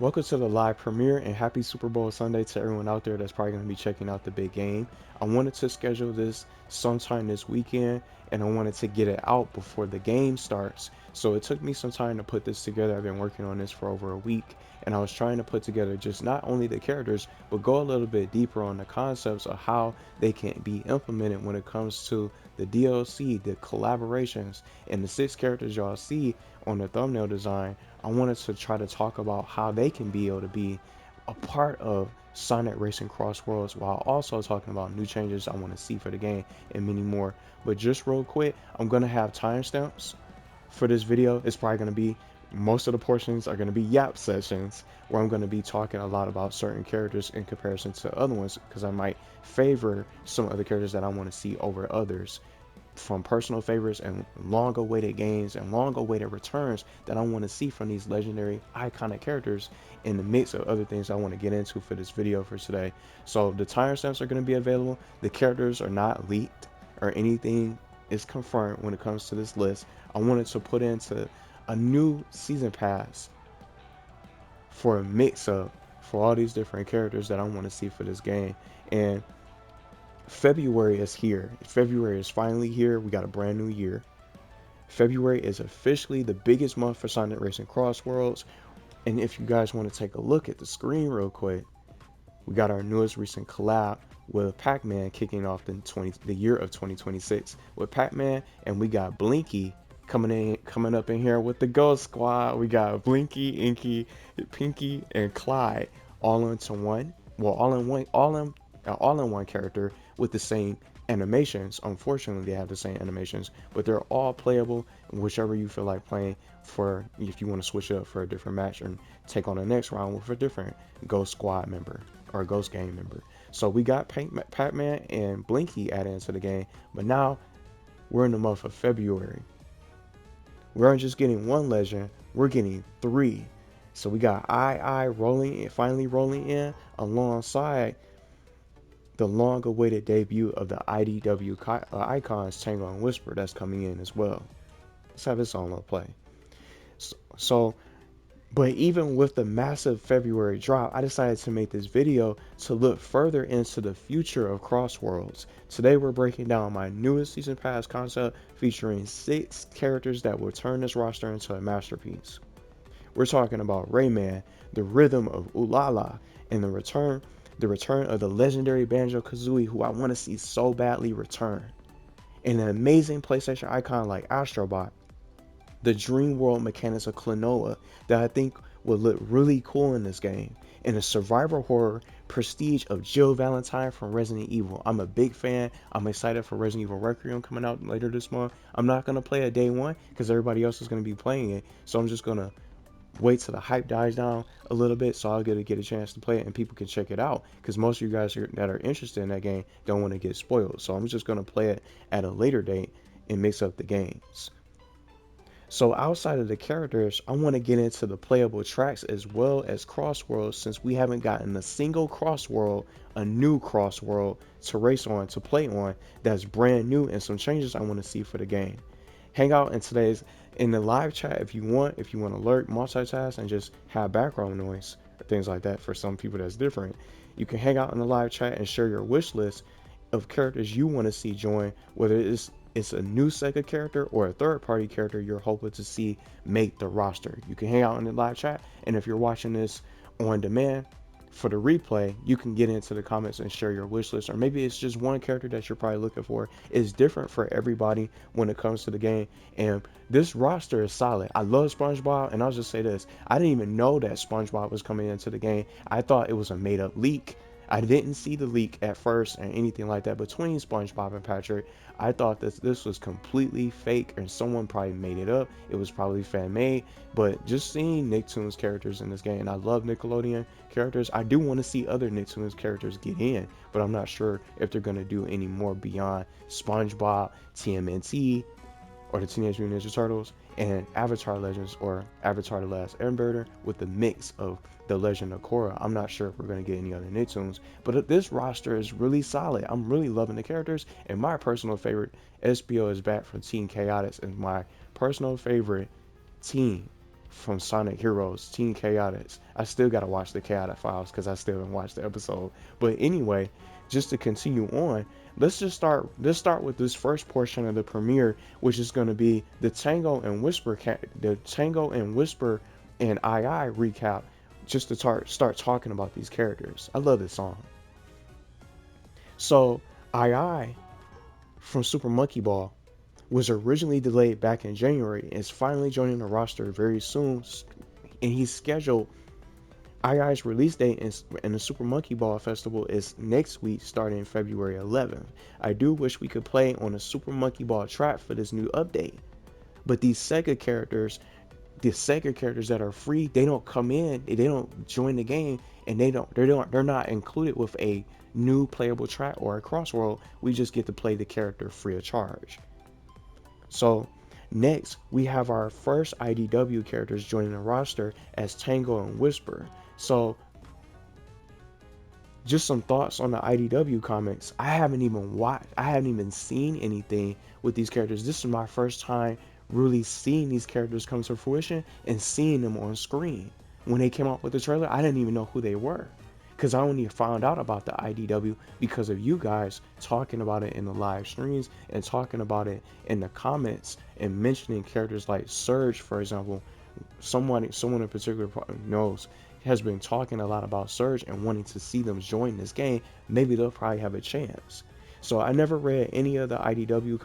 Welcome to the live premiere and happy Super Bowl Sunday to everyone out there that's probably going to be checking out the big game. I wanted to schedule this sometime this weekend and I wanted to get it out before the game starts. So it took me some time to put this together. I've been working on this for over a week and I was trying to put together just not only the characters but go a little bit deeper on the concepts of how they can be implemented when it comes to the DLC, the collaborations, and the 6 characters y'all see on the thumbnail design. I wanted to try to talk about how they can be able to be a part of Sonic Racing CrossWorlds while also talking about new changes I want to see for the game and many more. But just real quick, I'm going to have timestamps for this video. It's probably going to be, most of the portions are going to be yap sessions where I'm going to be talking a lot about certain characters in comparison to other ones because I might favor some other characters that I want to see over others from personal favorites and long awaited games and long awaited returns that I want to see from these legendary iconic characters in the mix of other things I want to get into for this video for today. So the timestamps are going to be available. The characters are not leaked or anything is confirmed when it comes to this list. I wanted to put into a new season pass for a mix up for all these different characters that I want to see for this game. And February is here. February is finally here. We got a brand new year. February is officially the biggest month for Sonic Racing CrossWorlds. And if you guys want to take a look at the screen real quick, we got our newest recent collab with Pac-Man kicking off the year of 2026 with Pac-Man, and we got Blinky coming up in here with the Ghost Squad. We got Blinky, Inky, Pinky, and Clyde all into one. Well, all in one character with the same animations. Unfortunately, they have the same animations, but they're all playable whichever you feel like playing for. If you want to switch it up for a different match and take on the next round with a different Ghost Squad member or Ghost Gang member. So we got Pac-Man and Blinky added into the game, but now we're in the month of February. We aren't just getting one legend, we're getting 3. So we got finally rolling in alongside the long-awaited debut of the IDW icons Tango and Whisper that's coming in as well. Let's have this on low play. But even with the massive February drop, I decided to make this video to look further into the future of CrossWorlds. Today we're breaking down my newest season pass concept featuring 6 characters that will turn this roster into a masterpiece. We're talking about Rayman, the rhythm of Ulala, and the return of the legendary BANJO-KAZOOIE, who I want to see so badly return. And an amazing PlayStation icon like Astro Bot, the dream world mechanics of Klonoa that I think would look really cool in this game, and the survivor horror prestige of Jill Valentine from Resident Evil. I'm a big fan. I'm excited for Resident Evil Requiem coming out later this month. I'm not going to play it day one because everybody else is going to be playing it, so I'm just going to wait till the hype dies down a little bit so I'll get a chance to play it and people can check it out, because most of you guys that are interested in that game don't want to get spoiled. So I'm just going to play it at a later date and mix up the games. So outside of the characters, I want to get into the playable tracks as well as CrossWorlds, since we haven't gotten a single CrossWorld, a new CrossWorld to race on, to play on, that's brand new, and some changes I want to see for the game. Hang out in the live chat if you want to lurk, multitask, and just have background noise or things like that. For some people that's different. You can hang out in the live chat and share your wish list of characters you want to see join, whether it's a new Sega character or a third-party character you're hoping to see make the roster. You can hang out in the live chat, and if you're watching this on demand for the replay, you can get into the comments and share your wish list, or maybe it's just one character that you're probably looking for. It's different for everybody when it comes to the game, and this roster is solid. I love SpongeBob, and I'll just say this: I didn't even know that SpongeBob was coming into the game. I thought it was a made-up leak. I didn't see the leak at first and anything like that between SpongeBob and Patrick. I thought that this was completely fake and someone probably made it up. It was probably fan made. But just seeing Nicktoons characters in this game, and I love Nickelodeon characters, I do want to see other Nicktoons characters get in, but I'm not sure if they're going to do any more beyond SpongeBob, TMNT, or the Teenage Mutant Ninja Turtles, and Avatar Legends or Avatar The Last Airbender with the mix of the Legend of Korra. I'm not sure if we're going to get any other Nicktoons, but this roster is really solid. I'm really loving the characters, and my personal favorite, SBO is back from Team Chaotix, and my personal favorite team from Sonic Heroes, Team Chaotix. I still gotta watch the Chaotic Files because I still haven't watched the episode. But anyway, just to continue on, let's start with this first portion of the premiere, which is going to be the Tango and Whisper and II recap, just to start talking about these characters. I love this song. So II from Super Monkey Ball was originally delayed back in January and is finally joining the roster very soon, and he's scheduled. II's release date in the Super Monkey Ball Festival is next week, starting February 11th. I do wish we could play on a Super Monkey Ball track for this new update, but the Sega characters that are free, they don't come in, they don't join the game, and they're not included with a new playable track or a crossworld. We just get to play the character free of charge. So next, we have our first IDW characters joining the roster as Tango and Whisper. So just some thoughts on the IDW comics. I haven't even seen anything with these characters. This is my first time really seeing these characters come to fruition and seeing them on screen. When they came out with the trailer, I didn't even know who they were, because I only found out about the IDW because of you guys talking about it in the live streams and talking about it in the comments and mentioning characters like Surge, for example. Someone in particular has been talking a lot about Surge and wanting to see them join this game. Maybe they'll probably have a chance. So I never read any of the IDW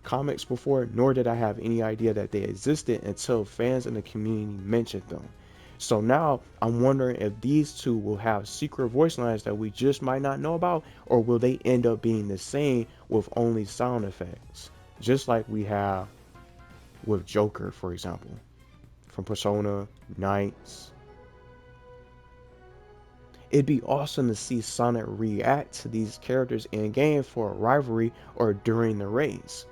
comics before, nor did I have any idea that they existed until fans in the community mentioned them. So now I'm wondering if these two will have secret voice lines that we just might not know about, or will they end up being the same with only sound effects, just like we have with Joker, for example, from Persona, Knights. It'd be awesome to see Sonic react to these characters in game for a rivalry or during the race.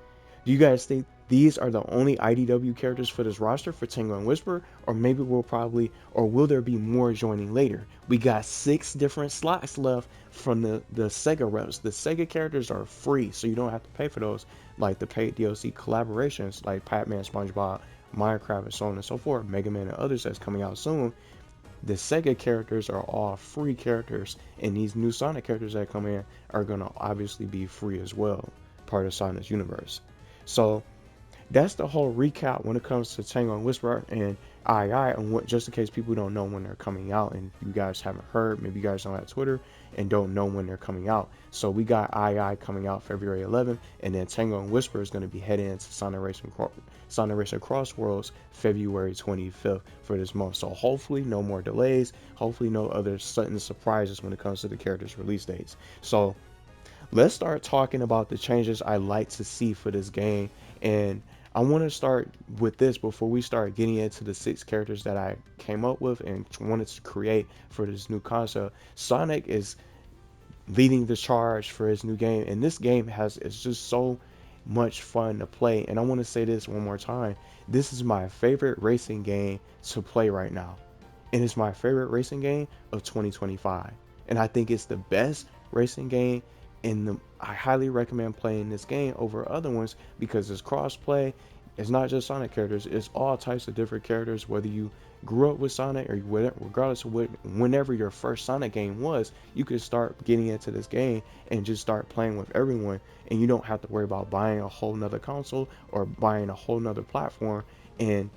Do you guys think these are the only IDW characters for this roster for Tango and Whisper, or maybe will there be more joining later? We got 6 different slots left from the Sega reps. The Sega characters are free, so you don't have to pay for those, like the paid DLC collaborations like Pac-Man, SpongeBob, Minecraft, and so on and so forth, Mega Man and others that's coming out soon. The Sega characters are all free characters, and these new Sonic characters that come in are going to obviously be free as well, part of Sonic's universe. So that's the whole recap when it comes to Tango and Whisper and II, and what, just in case people don't know when they're coming out and you guys haven't heard, maybe you guys don't have Twitter and don't know when they're coming out. So we got II coming out February 11th, and then Tango and Whisper is going to be heading into Sonic Racing CrossWorlds February 25th for this month. So hopefully no more delays, hopefully no other sudden surprises when it comes to the characters' release dates. So let's start talking about the changes I like to see for this game. And I want to start with this before we start getting into the 6 characters that I came up with and wanted to create for this new console. Sonic is leading the charge for his new game, and this game is just so much fun to play. And I want to say this one more time. This is my favorite racing game to play right now, and it's my favorite racing game of 2025. And I think it's the best racing game I highly recommend playing this game over other ones because it's cross-play. It's not just Sonic characters, it's all types of different characters, whether you grew up with Sonic or regardless of whenever your first Sonic game was, you could start getting into this game and just start playing with everyone, and you don't have to worry about buying a whole nother console or buying a whole nother platform and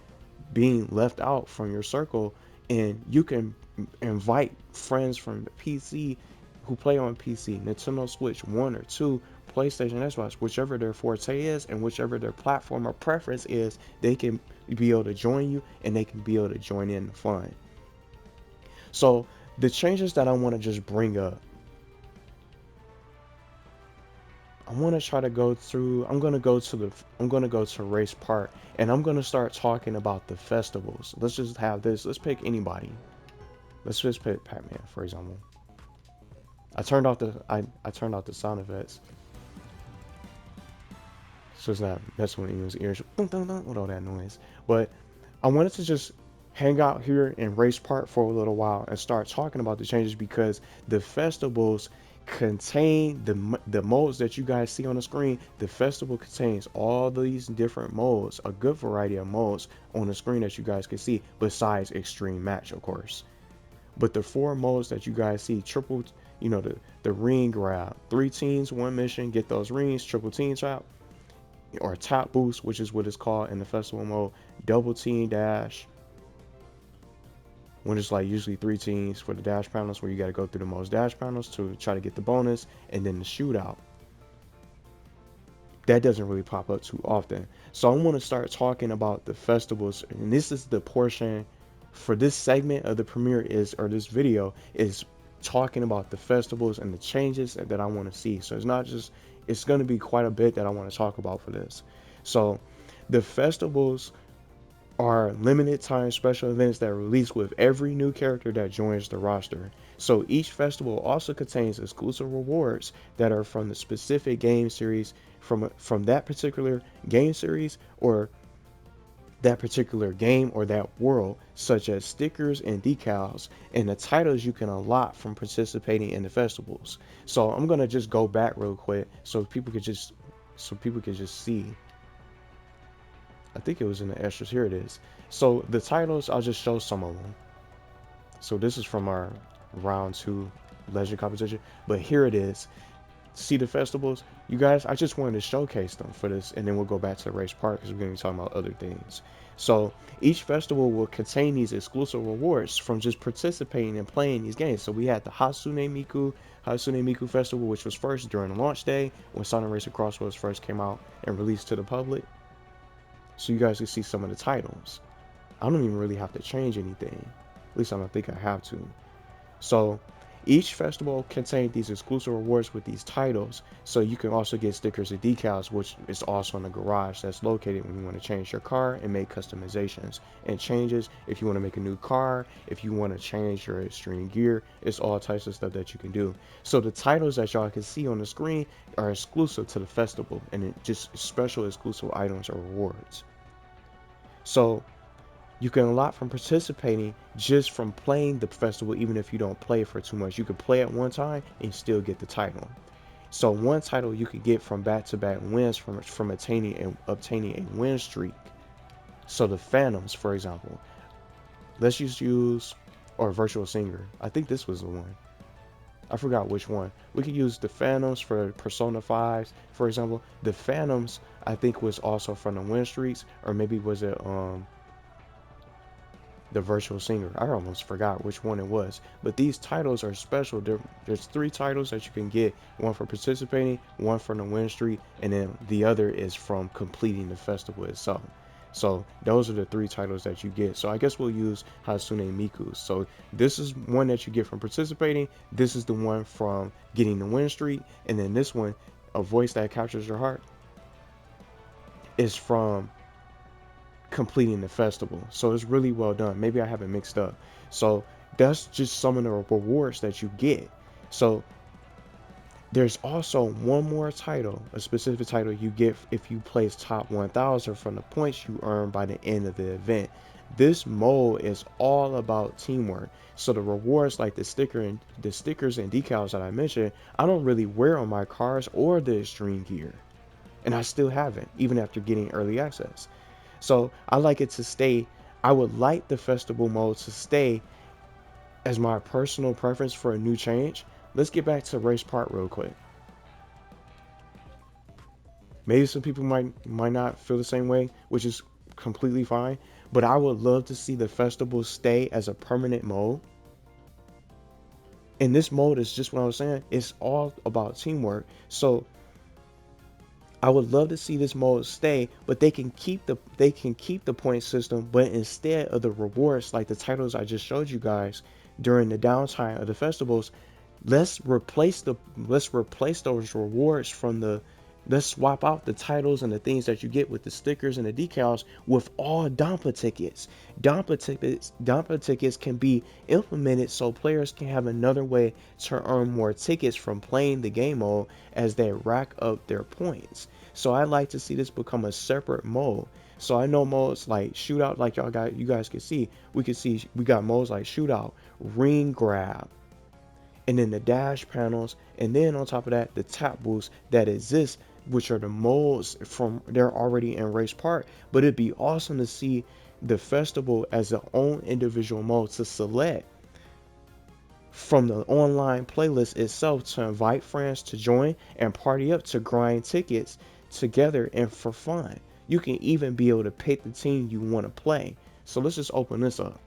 being left out from your circle. And you can invite friends from the PC who play on PC, Nintendo Switch 1 or 2, PlayStation, Xbox, whichever their forte is and whichever their platform or preference is, they can be able to join you and they can be able to join in the fun. So the changes that I want to just bring up, I want to try to go through. I'm gonna go to race part, and I'm gonna start talking about the festivals. Let's just have this. Let's pick anybody. Let's just pick Pac-Man, for example. I turned off the sound effects, so it's not messing with anyone's ears with all that noise. But I wanted to just hang out here in race part for a little while and start talking about the changes, because the festivals contain the modes that you guys see on the screen. The festival contains all these different modes, a good variety of modes on the screen that you guys can see, besides extreme match, of course. But the four modes that you guys see, triple, the ring grab, 3 teams, 1 mission, get those rings, triple team trap, or top boost, which is what it's called in the festival mode, double team dash, when it's like usually 3 teams for the dash panels, where you got to go through the most dash panels to try to get the bonus, and then the shootout. That doesn't really pop up too often. So I want to start talking about the festivals, and this is the portion for this segment of the premiere or this video is talking about the festivals and the changes that I want to see. So it's not just, it's going to be quite a bit that I want to talk about for this. So the festivals are limited time special events that release with every new character that joins the roster. So each festival also contains exclusive rewards that are from the specific game series, from that particular game series or that particular game or that world, such as stickers and decals, and the titles you can unlock from participating in the festivals. So I'm gonna just go back real quick so people could just see. I think it was in the extras. Here it is. So the titles, I'll just show some of them. So this is from our round 2 legend competition, but here it is. See the festivals, you guys. I just wanted to showcase them for this, and then we'll go back to the race part because we're going to be talking about other things. So each festival will contain these exclusive rewards from just participating and playing these games. So we had the Hatsune Miku Festival, which was first during launch day when Sonic Racing CrossWorlds first came out and released to the public. So you guys can see some of the titles. I don't even really have to change anything. At least I don't think I have to. So each festival contains these exclusive rewards with these titles. So you can also get stickers and decals, which is also in the garage that's located when you want to change your car and make customizations and changes. If you want to make a new car, if you want to change your extreme gear, it's all types of stuff that you can do. So the titles that y'all can see on the screen are exclusive to the festival, and it just special exclusive items or rewards. So you can unlock from participating just from playing the festival. Even if you don't play for too much, you can play at one time and still get the title. So one title you could get from back-to-back wins from obtaining a win streak. So the Phantoms, for example, let's just use, or Virtual Singer, I think this was the one, I forgot which one. We could use the Phantoms for Persona 5s, for example. The Phantoms I think was also from the win streaks, or maybe was it the Virtual Singer. I almost forgot which one it was. But these titles are special. There's 3 titles that you can get. One for participating, one from the win streak, and then the other is from completing the festival itself. So those are the 3 titles that you get. So I guess we'll use Hatsune Miku. So this is one that you get from participating. This is the one from getting the win streak. And then this one, A Voice That Captures Your Heart, is from completing the festival. So it's really well done. Maybe I have it mixed up. So that's just some of the rewards that you get. So there's also one more title, a specific title you get if you place top 1000 from the points you earn by the end of the event. This mode is all about teamwork. So the rewards like the stickers and decals that I mentioned, I don't really wear on my cars or the extreme gear, and I still haven't, even after getting early access. So I like it to stay. I would like the festival mode to stay as my personal preference for a new change. Let's get back to race part real quick. Maybe some people might not feel the same way, which is completely fine. But I would love to see the festival stay as a permanent mode. And this mode is just what I was saying. It's all about teamwork. So I would love to see this mode stay, but they can keep the point system, but instead of the rewards like the titles I just showed you guys during the downtime of the festivals, let's replace those rewards from the let's swap out the titles and the things that you get with the stickers and the decals with all Donpa tickets. Donpa tickets can be implemented so players can have another way to earn more tickets from playing the game mode as they rack up their points. So I'd like to see this become a separate mode. So I know modes like shootout, like you guys can see, we got modes like shootout, ring grab, and then the dash panels, and then on top of that, the tap boosts that exist, which are the modes from they're already in race part. But it'd be awesome to see the festival as a own individual mode to select from the online playlist itself to invite friends to join and party up to grind tickets together and for fun. You can even be able to pick the team you want to play. So let's just open this up.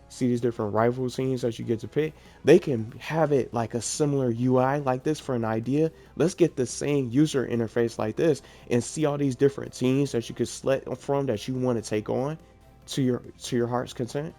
See these different rival teams that you get to pick. They can have it like a similar UI like this for an idea. Let's get the same user interface like this and see all these different teams that you can select from that you want to take on to your heart's content.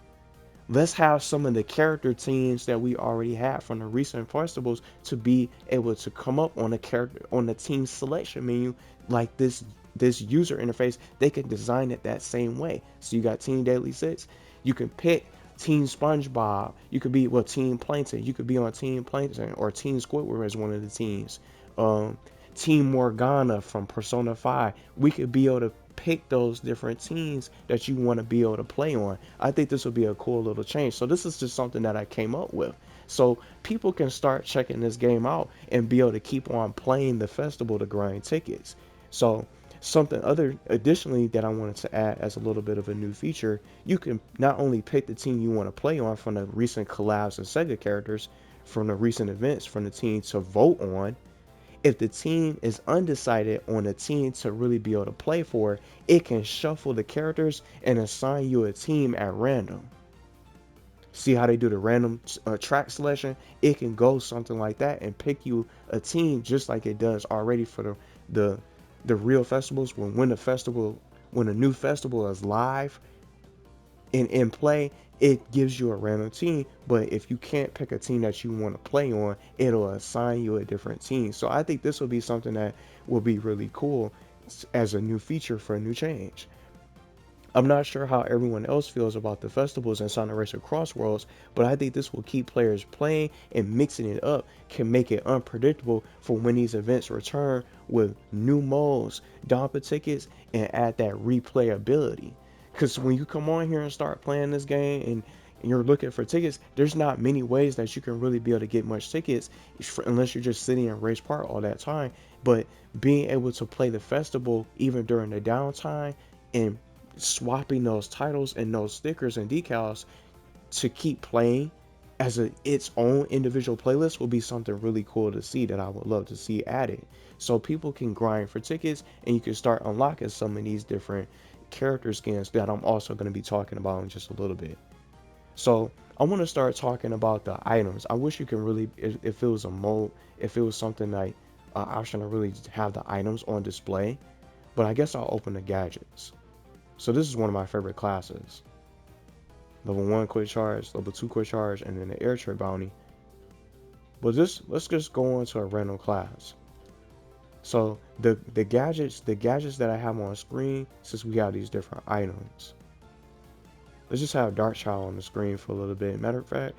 Let's have some of the character teams that we already had from the recent festivals to be able to come up on a character on the team selection menu like this user interface. They can design it that same way. So you got Team Daily Six. You can pick Team SpongeBob. You could be Team Plankton. You could be on Team Plankton or Team Squidward as one of the teams. Um, Team Morgana from Persona 5. We could be able to pick those different teams that you want to be able to play on. I think this would be a cool little change. So this is just something that I came up with. So people can start checking this game out and be able to keep on playing the festival to grind tickets. So something other additionally that I wanted to add as a little bit of a new feature, you can not only pick the team you want to play on from the recent collabs and Sega characters from the recent events from the team to vote on. If the team is undecided on a team to really be able to play for, it can shuffle the characters and assign you a team at random. See how they do the random track selection? It can go something like that and pick you a team just like it does already for the the real festivals. When a new festival is live in play, it gives you a random team. But if you can't pick a team that you want to play on, it'll assign you a different team. So I think this will be something that will be really cool as a new feature for a new change. I'm not sure how everyone else feels about the festivals and Sonic Racing CrossWorlds, but I think this will keep players playing, and mixing it up can make it unpredictable for when these events return with new modes, Donpa tickets, and add that replayability. Because when you come on here and start playing this game and you're looking for tickets, there's not many ways that you can really be able to get much tickets unless you're just sitting in race park all that time. But being able to play the festival even during the downtime and swapping those titles and those stickers and decals to keep playing as its own individual playlist will be something really cool to see that I would love to see added. So people can grind for tickets and you can start unlocking some of these different character skins that I'm also going to be talking about in just a little bit. So I want to start talking about the items. I wish you can really, if it was a mode, if it was something like option to really have the items on display, but I guess I'll open the gadgets. So this is one of my favorite classes. Level 1 quick charge, level 2 quick charge, and then the air trip bounty. But let's just go on to a random class. So the gadgets that I have on screen, since we have these different items. Let's just have Dark Child on the screen for a little bit. Matter of fact,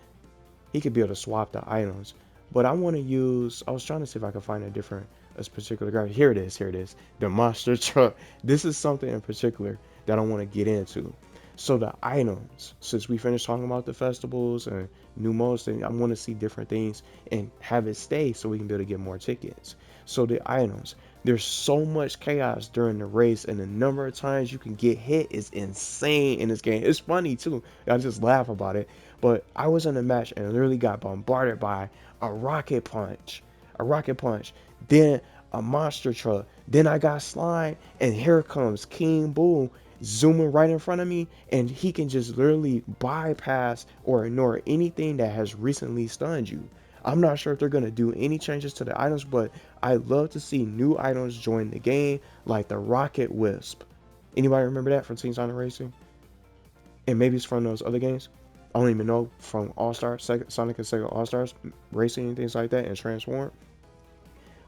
he could be able to swap the items. But I want to use, I was trying to see if I could find a particular gadget. Here it is, the monster truck. This is something in particular that I want to get into. So the items, since we finished talking about the festivals and new modes, I want to see different things and have it stay so we can be able to get more tickets. So the items, there's so much chaos during the race, and the number of times you can get hit is insane in this game. It's funny too. I just laugh about it. But I was in a match and literally got bombarded by a rocket punch. Then a monster truck. Then I got slime, and here comes King Boo zooming right in front of me, and he can just literally bypass or ignore anything that has recently stunned you. I'm not sure if they're going to do any changes to the items, but I love to see new items join the game, like the Rocket Wisp. Anybody remember that from Team Sonic Racing? And maybe it's from those other games. I don't even know, from All-Stars, Sonic and Sega All-Stars Racing and things like that, and Transform.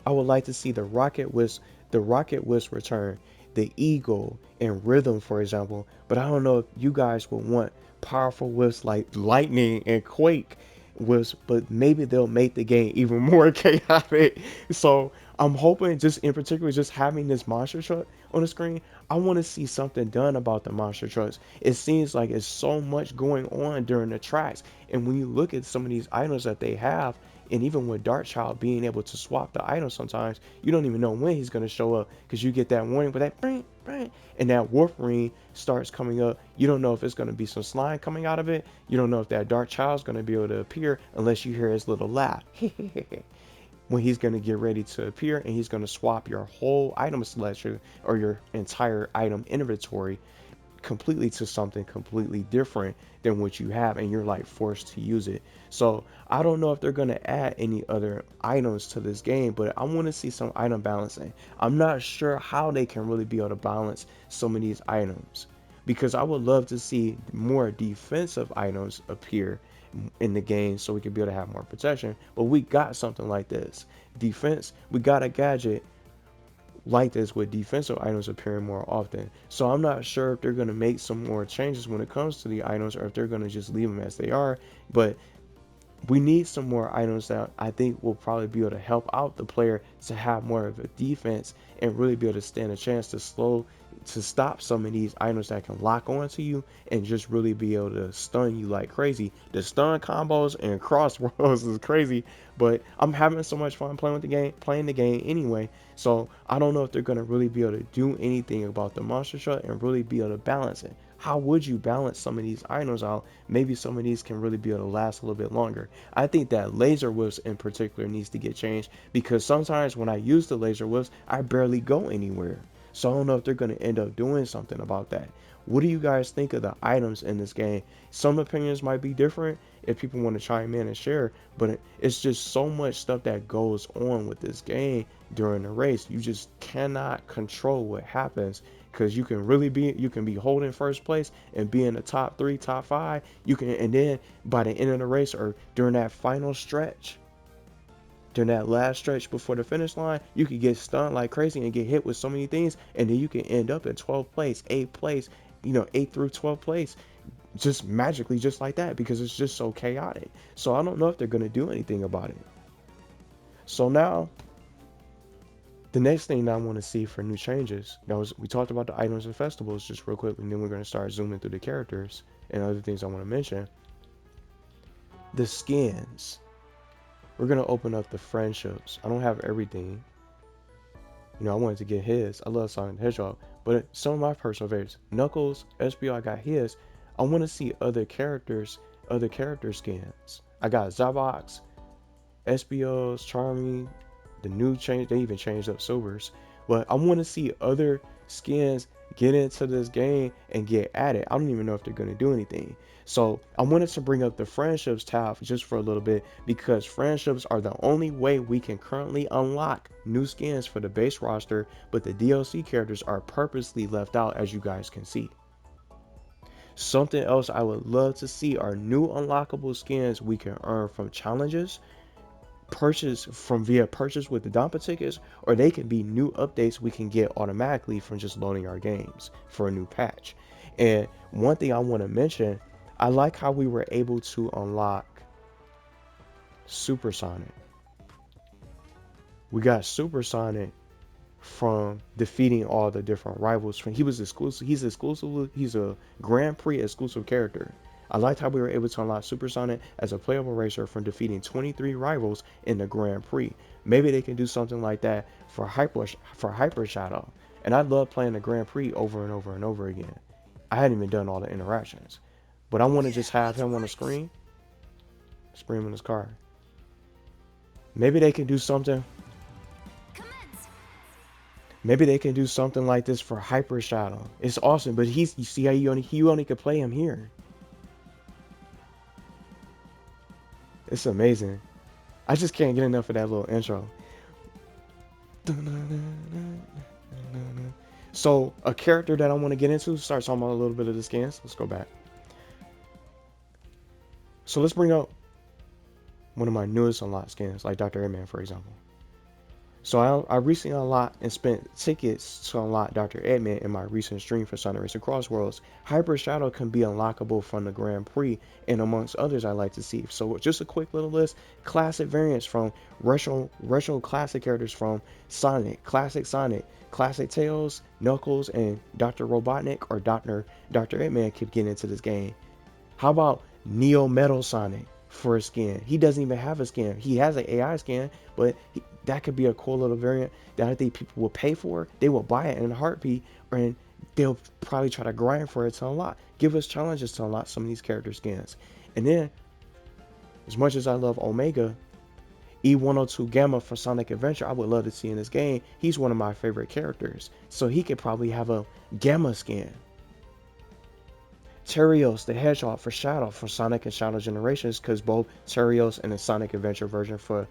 I would like to see the Rocket Wisp return, the Eagle and Rhythm, for example. But I don't know if you guys would want powerful wisps like Lightning and Quake wisps, but maybe they'll make the game even more chaotic. So I'm hoping, just in particular, just having this monster truck on the screen, I want to see something done about the monster trucks. It seems like it's so much going on during the tracks. And when you look at some of these items that they have, and even with Darkchild being able to swap the items sometimes, you don't even know when he's going to show up because you get that warning with that bang, bang, and that warp ring starts coming up. You don't know if it's going to be some slime coming out of it. You don't know if that Darkchild's going to be able to appear unless you hear his little laugh. When he's going to get ready to appear and he's going to swap your whole item selection or your entire item inventory completely to something completely different than what you have, and you're like forced to use it. So I don't know if they're going to add any other items to this game, but I want to see some item balancing. I'm not sure how they can really be able to balance some of these items, because I would love to see more defensive items appear in the game so we can be able to have more protection. But we got something like this defense. We got a gadget like this with defensive items appearing more often. So I'm not sure if they're going to make some more changes when it comes to the items, or if they're going to just leave them as they are. But we need some more items that I think will probably be able to help out the player to have more of a defense and really be able to stand a chance to stop some of these items that can lock onto you and just really be able to stun you like crazy. The stun combos and CrossWorlds is crazy, but I'm having so much fun playing the game anyway. So I don't know if they're gonna really be able to do anything about the monster truck and really be able to balance it. How would you balance some of these items out? Maybe some of these can really be able to last a little bit longer. I think that laser whips in particular needs to get changed, because sometimes when I use the laser whips, I barely go anywhere. So I don't know if they're going to end up doing something about that. What do you guys think of the items in this game? Some opinions might be different if people want to chime in and share, but it's just so much stuff that goes on with this game during the race. You just cannot control what happens, because you can be holding first place and be in the top 3, top 5. You can, and then by the end of the race or during that final stretch, during that last stretch before the finish line, you could get stunned like crazy and get hit with so many things, and then you can end up in 12th place, 8th place, 8th through 12th place, just magically, just like that, because it's just so chaotic. So I don't know if they're going to do anything about it. So now, the next thing that I want to see for new changes, we talked about the items and festivals just real quick, and then we're going to start zooming through the characters and other things I want to mention. The skins. We're going to open up the friendships. I don't have everything. I wanted to get his. I love Sonic the Hedgehog, but some of my personal favorites, Knuckles, SBO, I got his. I want to see other character skins. I got Zabox, SBOs, Charming, the new change. They even changed up Sobers, but I want to see other skins get into this game and get added. I don't even know if they're going to do anything. So I wanted to bring up the friendships tab just for a little bit, because friendships are the only way we can currently unlock new skins for the base roster, but the DLC characters are purposely left out, as you guys can see. Something else I would love to see are new unlockable skins we can earn from challenges, purchase with the Donpa tickets, or they can be new updates we can get automatically from just loading our games for a new patch. And one thing I want to mention, I like how we were able to unlock Supersonic. We got Supersonic from defeating all the different rivals. He's a Grand Prix exclusive character. I liked how we were able to unlock Supersonic as a playable racer from defeating 23 rivals in the Grand Prix. Maybe they can do something like that for Hyper Shadow. And I love playing the Grand Prix over and over and over again. I hadn't even done all the interactions, but I want to just have him on the screen, screaming in his car. Maybe they can do something. Maybe they can do something like this for Hyper Shadow. It's awesome, but you see how you only could play him here. It's amazing. I just can't get enough of that little intro. So a character that I want to get into, start talking about a little bit of the skins. Let's go back. So let's bring up one of my newest unlocked skins, like Dr. Eggman, for example. So I recently unlocked and spent tickets to unlock Dr. Eggman in my recent stream for Sonic Racing CrossWorlds. Hyper Shadow can be unlockable from the Grand Prix, and amongst others I like to see. So just a quick little list: classic variants from retro classic characters from Sonic, classic Sonic, Classic Tails, Knuckles, and Dr. Robotnik or Dr. Eggman could get into this game. How about Neo Metal Sonic for a skin? He doesn't even have a skin. He has an AI skin, but that could be a cool little variant that I think people will pay for. They will buy it in a heartbeat, and they'll probably try to grind for it to unlock. Give us challenges to unlock some of these character skins. And then, as much as I love Omega, E102 Gamma for Sonic Adventure, I would love to see in this game. He's one of my favorite characters, so he could probably have a Gamma skin. Terios the Hedgehog for Shadow for Sonic and Shadow Generations, because both Terios and the Sonic Adventure version for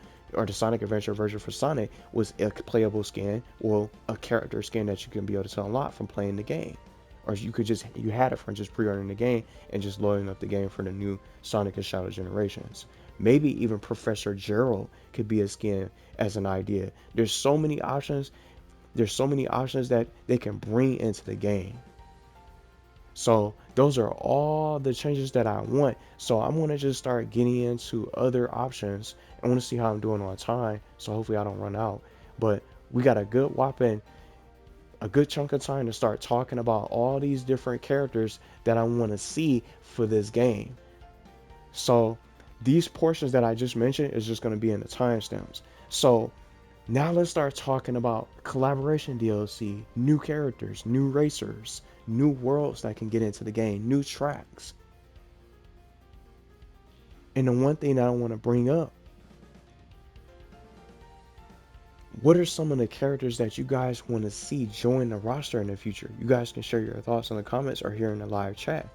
Sonic was a playable skin, or a character skin that you can be able to unlock from playing the game. Or you had it from just pre-ordering the game and just loading up the game for the new Sonic and Shadow Generations. Maybe even Professor Gerald could be a skin as an idea. There's so many options. There's so many options that they can bring into the game. So those are all the changes that I want. So I'm going to just start getting into other options. I want to see how I'm doing on time. So hopefully I don't run out. But we got a good chunk of time to start talking about all these different characters that I want to see for this game. So these portions that I just mentioned is just going to be in the timestamps. So now let's start talking about collaboration DLC, new characters, new racers, new worlds that can get into the game, new tracks. And the one thing that I want to bring up, what are some of the characters that you guys want to see join the roster in the future? You guys can share your thoughts in the comments or here in the live chat.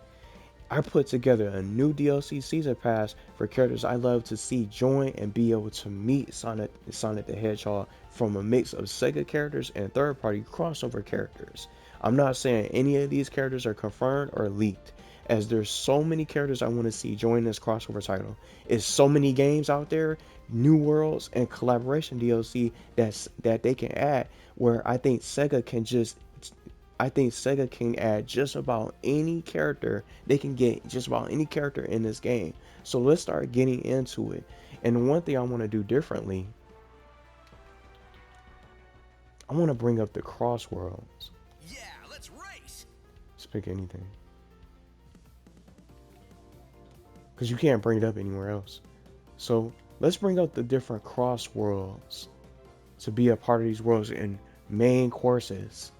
I put together a new DLC season pass for characters I love to see join and be able to meet Sonic the Hedgehog from a mix of Sega characters and third-party crossover characters. I'm not saying any of these characters are confirmed or leaked, as there's so many characters I want to see join this crossover title. It's so many games out there, new worlds, and collaboration DLC that they can add, where I think Sega can add just about any character. They can get just about any character in this game. So let's start getting into it. And one thing I want to do differently, I want to bring up the CrossWorlds. Yeah, let's race. Let's pick anything, because you can't bring it up anywhere else. So let's bring up the different CrossWorlds to be a part of these worlds in main courses.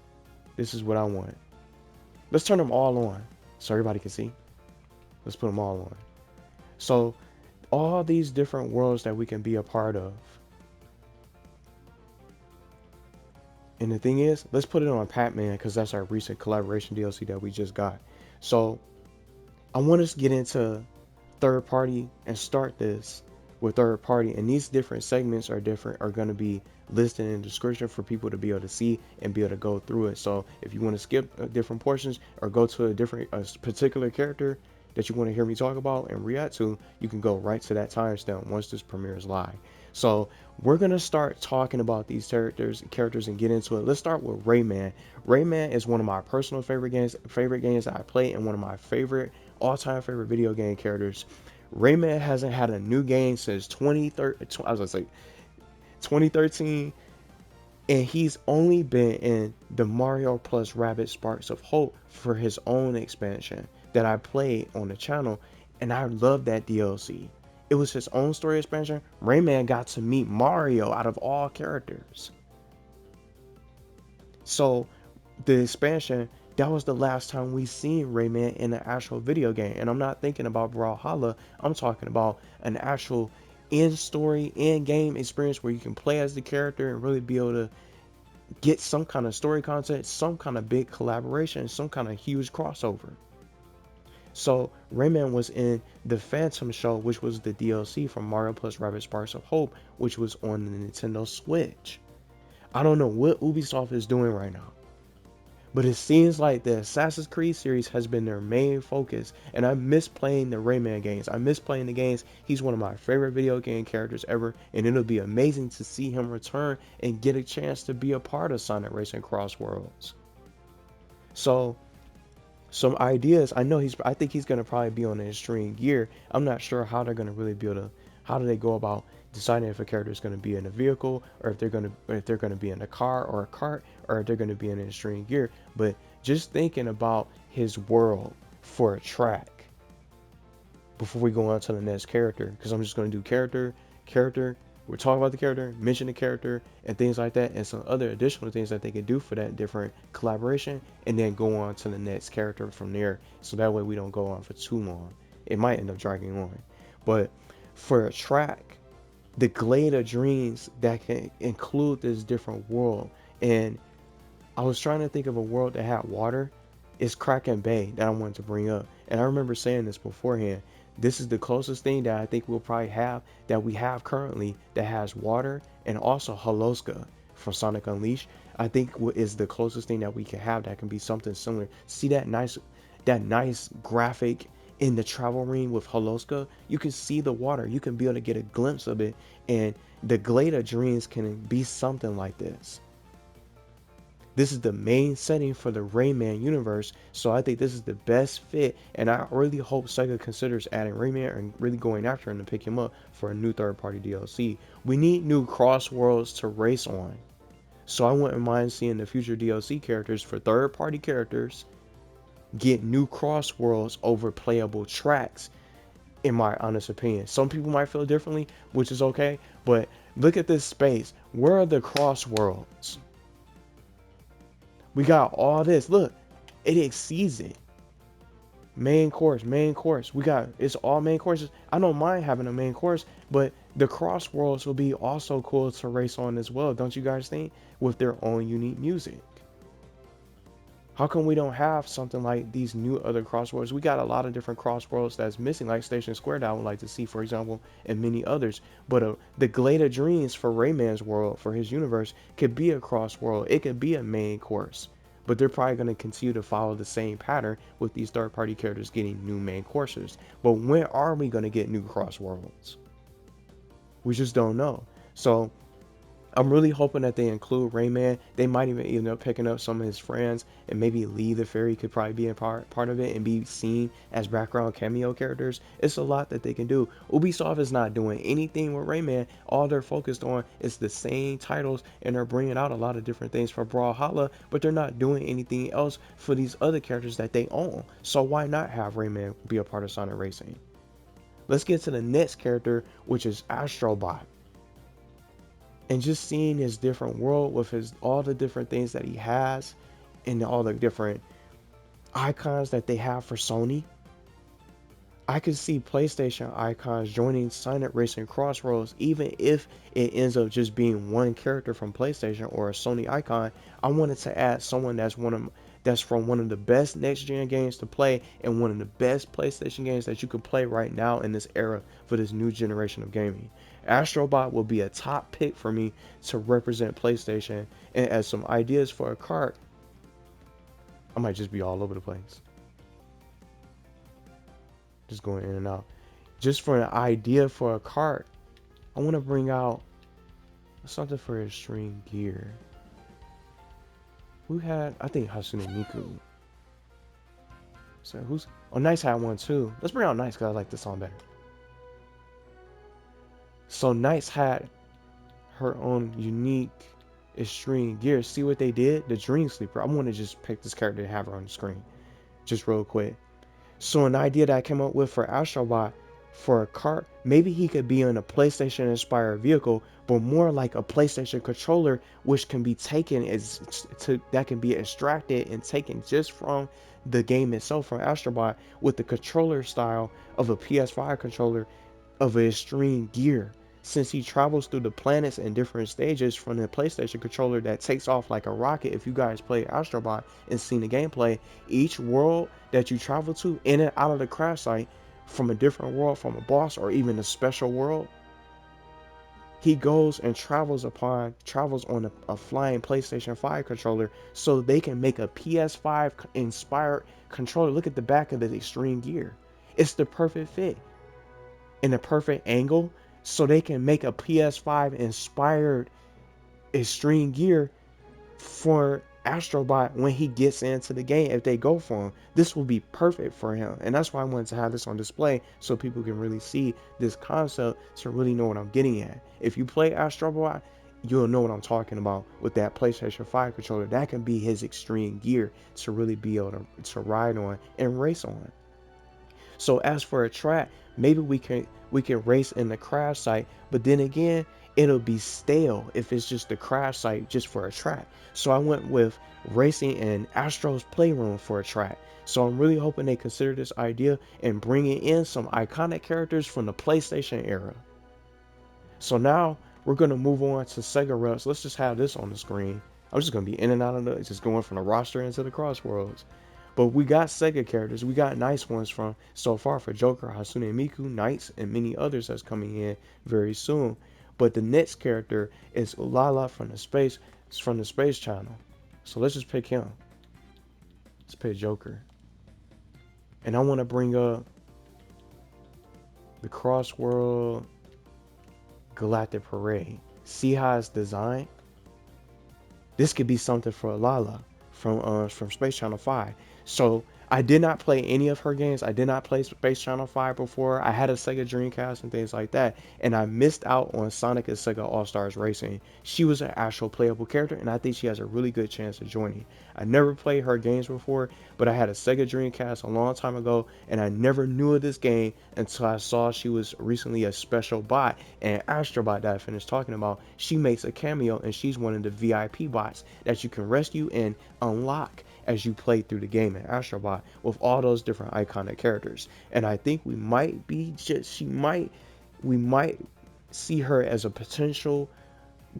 This is what I want. Let's turn them all on so everybody can see. Let's put them all on. So all these different worlds that we can be a part of. And the thing is, let's put it on Pac-Man, because that's our recent collaboration DLC that we just got. So I want us to get into third party and start this with third party, and these different segments are going to be listed in the description for people to be able to see and be able to go through it. So if you want to skip different portions or go to a particular character that you want to hear me talk about and react to, you can go right to that timestamp once this premieres live. So we're going to start talking about these characters and get into it. Let's start with Rayman. Rayman is one of my personal favorite games that I play, and one of my all-time favorite video game characters. Rayman hasn't had a new game since 2013, and he's only been in the Mario plus Rabbids Sparks of Hope for his own expansion that I played on the channel, and I love that DLC. It was his own story expansion. Rayman got to meet Mario out of all characters. So the expansion, that was the last time we seen Rayman in an actual video game. And I'm not thinking about Brawlhalla. I'm talking about an actual in-story, in-game experience where you can play as the character and really be able to get some kind of story content, some kind of big collaboration, some kind of huge crossover. So Rayman was in the Phantom Show, which was the DLC from Mario plus Rabbids Sparks of Hope, which was on the Nintendo Switch. I don't know what Ubisoft is doing right now, but it seems like the Assassin's Creed series has been their main focus, and I miss playing the Rayman games. I miss playing the games. He's one of my favorite video game characters ever, and it'll be amazing to see him return and get a chance to be a part of Sonic Racing CrossWorlds. So some ideas, I think he's going to probably be on the Extreme Gear. I'm not sure how they're going to really be able to, How do they go about deciding if a character is going to be in a vehicle, or if they're going to be in a car or a cart, or if they're going to be in extreme gear? But just thinking about his world for a track before we go on to the next character, because I'm just going to do character. We're talking about the character, mention the character, and things like that, and some other additional things that they can do for that different collaboration, and then go on to the next character from there. So that way we don't go on for too long. It might end up dragging on. But for a track, the Glade of Dreams that can include this different world, and I was trying to think of a world that had water. It's Kraken Bay that I wanted to bring up. And I remember saying this beforehand. This is the closest thing that I think we'll probably have, that we have currently, that has water, and also Holoska from Sonic Unleashed. I think is the closest thing that we can have that can be something similar. See that nice graphic in the travel ring with Holoska? You can see the water. You can be able to get a glimpse of it. And the Glade of Dreams can be something like this. This is the main setting for the Rayman universe, so I think this is the best fit, and I really hope Sega considers adding Rayman and really going after him to pick him up for a new third-party DLC. We need new CrossWorlds to race on, so I wouldn't mind seeing the future DLC characters for third-party characters get new CrossWorlds over playable tracks, in my honest opinion. Some people might feel differently, which is okay, but look at this space. Where are the CrossWorlds? We got all this. Look, it exceeds it. Main course, main course. We got, it's all main courses. I don't mind having a main course, but the cross worlds will be also cool to race on as well, don't you guys think? With their own unique music. How come we don't have something like these new other crossworlds? We got a lot of different crossworlds that's missing, like Station Square, that I would like to see, for example, and many others. But the Glade of Dreams for Rayman's world, for his universe, could be a crossworld. It could be a main course. But they're probably going to continue to follow the same pattern with these third-party characters getting new main courses. But when are we going to get new crossworlds? We just don't know. So I'm really hoping that they include Rayman. They might even end up picking up some of his friends, and maybe Lee the Fairy could probably be a part of it and be seen as background cameo characters. It's a lot that they can do. Ubisoft is not doing anything with Rayman. All they're focused on is the same titles, and they're bringing out a lot of different things for Brawlhalla, but they're not doing anything else for these other characters that they own. So why not have Rayman be a part of Sonic Racing? Let's get to the next character, which is Astro Bot. And just seeing his different world with his all the different things that he has, and all the different icons that they have for Sony. I could see PlayStation icons joining Sonic Racing CrossWorlds, even if it ends up just being one character from PlayStation or a Sony icon. I wanted to add someone that's from one of the best next gen games to play, and one of the best PlayStation games that you can play right now in this era for this new generation of gaming. Astro Bot will be a top pick for me to represent PlayStation, and as some ideas for a cart, I might just be all over the place, just going in and out. Just for an idea for a cart, I want to bring out something for extreme gear. Who had, I think Hatsune Miku. So who's, oh, Nice had one too. Let's bring out Nice because I like this song better. So Nice had her own unique extreme gear. See what they did? The Dream Sleeper. I want to just pick this character and have her on the screen, just real quick. So an idea that I came up with for Astrobot for a cart, maybe he could be in a PlayStation inspired vehicle, but more like a PlayStation controller, which can be taken that can be extracted and taken just from the game itself, from Astrobot, with the controller style of a PS5 controller of an extreme gear. Since he travels through the planets and different stages from the PlayStation controller that takes off like a rocket. If you guys play Astrobot and seen the gameplay, each world that you travel to in and out of the crash site, from a different world, from a boss, or even a special world, he goes and travels on a flying PlayStation 5 controller, so they can make a PS5 inspired controller. Look at the back of the extreme gear. It's the perfect fit in the perfect angle, so they can make a PS5 inspired extreme gear for Astro Bot when he gets into the game. If they go for him, this will be perfect for him, and that's why I wanted to have this on display so people can really see this concept, to really know what I'm getting at. If you play Astro Bot, you'll know what I'm talking about with that PlayStation 5 controller. That can be his extreme gear to really be able to ride on and race on. So as for a track, maybe we can race in the crash site, but then again, it'll be stale if it's just the crash site just for a track. So I went with racing in Astro's Playroom for a track. So I'm really hoping they consider this idea and bringing in some iconic characters from the PlayStation era. So now we're gonna move on to Sega Rush. Let's just have this on the screen. I'm just gonna be in and out of the, just going from the roster into the crossworlds. But we got Sega characters. We got nice ones from so far for Joker, Hatsune Miku, Knights, and many others that's coming in very soon. But the next character is Ulala from the Space Channel. So let's just pick him. Let's pick Joker. And I want to bring up the Crossworld Galactic Parade. See how it's designed? This could be something for Ulala from Space Channel 5. So I did not play any of her games. I did not play Space Channel 5 before. I had a Sega Dreamcast and things like that, and I missed out on Sonic and Sega All Stars Racing. She was an actual playable character, and I think she has a really good chance of joining. I never played her games before, but I had a Sega Dreamcast a long time ago, and I never knew of this game until I saw she was recently a special bot, and Astro Bot that I finished talking about. She makes a cameo, and she's one of the VIP bots that you can rescue and unlock as you play through the game in Astro Bot with all those different iconic characters. And I think we might see her as a potential